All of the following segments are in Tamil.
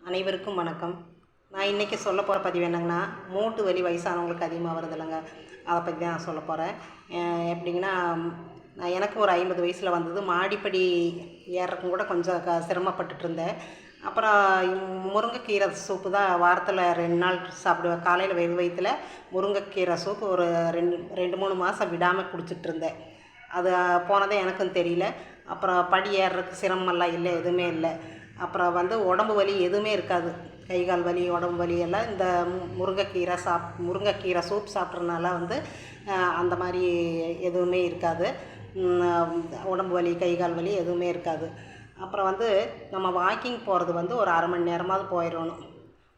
அனைவருக்கும் வணக்கம். நான் இன்றைக்கி சொல்ல போகிற பதிவு என்னங்கன்னா, மூட்டு வலி வயசானவங்களுக்கு அதிகமாக வருது இல்லைங்க, அதை பற்றி தான் நான் சொல்ல போகிறேன். எப்படிங்கன்னா, எனக்கு ஒரு 50 வயசில் வந்தது. மாடிப்படி ஏறுறக்கும் கூட கொஞ்சம் சிரமப்பட்டுட்டு இருந்தேன். அப்புறம் முருங்கைக்கீரை சூப்பு தான் வாரத்தில் 2 நாள் சாப்பிடுவேன். காலையில் வெறும் வயித்துல முருங்கைக்கீரை சூப்பு ஒரு 2-3 மாதம் விடாமல் குடிச்சிட்ருந்தேன். அது போனதே எனக்கும் தெரியல. அப்புறம் படி ஏறுறதுக்கு சிரமமெல்லாம் இல்லை, எதுவுமே இல்லை. அப்புறம் உடம்பு வலி எதுவுமே இருக்காது. கை கால் வலி, உடம்பு வலி எல்லாம் இந்த முருங்கைக்கீரை சூப் சாப்பிட்றதுனால அந்த மாதிரி எதுவுமே இருக்காது. உடம்பு வலி, கை கால் வலி எதுவுமே இருக்காது. அப்புறம் நம்ம வாக்கிங் போகிறது ஒரு அரை மணி நேரமாவது போயிடணும்.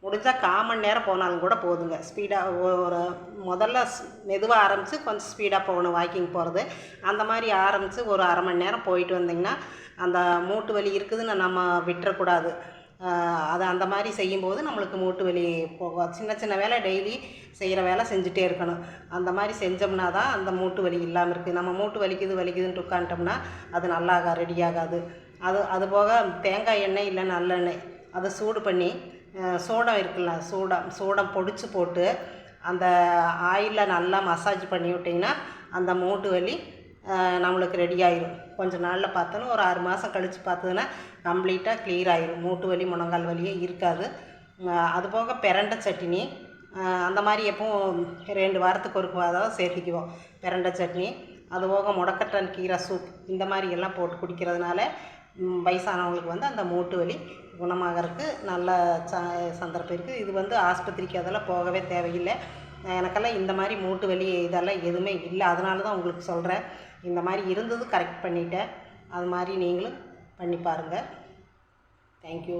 முடிஞ்சால் 1/4 மணி நேரம் போனாலும் கூட போதுங்க. ஸ்பீடாக ஒரு முதல்ல மெதுவாக ஆரம்பித்து கொஞ்சம் ஸ்பீடாக போகணும் வாக்கிங் போகிறது. அந்த மாதிரி ஆரம்பித்து ஒரு அரை மணி நேரம் போயிட்டு வந்திங்கன்னா அந்த மூட்டு வலி இருக்குதுன்னு நம்ம விட்டுறக்கூடாது. அது அந்த மாதிரி செய்யும்போது நம்மளுக்கு மூட்டு வலி போகும். சின்ன சின்ன வேலை டெய்லி செய்கிற வேலை செஞ்சுட்டே இருக்கணும். அந்த மாதிரி செஞ்சோம்னா தான் அந்த மூட்டு வலி இல்லாமல் இருக்குது. நம்ம மூட்டு வலிக்குதுன்ட்டு உட்காந்துட்டோம்னா அது நல்லா ரெடி ஆகாது. அதுபோக தேங்காய் எண்ணெய் இல்லை நல்லெண்ணெய் அதை சூடு பண்ணி சோடம் இருக்குல்ல, சோடம் பொடிச்சு போட்டு அந்த ஆயிலில் நல்லா மசாஜ் பண்ணி விட்டிங்கன்னா அந்த மூட்டு வலி நம்மளுக்கு ரெடி ஆயிடும். கொஞ்சம் நாளில் பார்த்தோன்னா ஒரு 6 மாதம் கழித்து பார்த்ததுன்னா கம்ப்ளீட்டாக க்ளியர் ஆயிடும். மூட்டு வலி, முழங்கால் வலியே இருக்காது. அதுபோக பிரண்டை சட்னி அந்த மாதிரி எப்பவும் 2 வாரத்துக்கு ஒரு அதாவது சேர்த்திக்குவோம். பிரண்டை சட்னி, அதுபோக முடக்கத்தான் கீரை சூப் இந்த மாதிரி எல்லாம் போட்டு குடிக்கிறதுனால வயசானவங்களுக்கு அந்த மூட்டு வலி குணமாகறதுக்கு நல்ல சந்தர்ப்பம் இருக்குது. இது ஆஸ்பத்திரிக்கு அதெல்லாம் போகவே தேவையில்லை. எனக்கெல்லாம் இந்த மாதிரி மூட்டு வலி இதெல்லாம் எதுவுமே இல்லை. அதனால தான் உங்களுக்கு சொல்கிறேன். இந்த மாதிரி இருந்தது கரெக்ட் பண்ணிட்டேன். அது மாதிரி நீங்களும் பண்ணி பாருங்கள். தேங்க்யூ.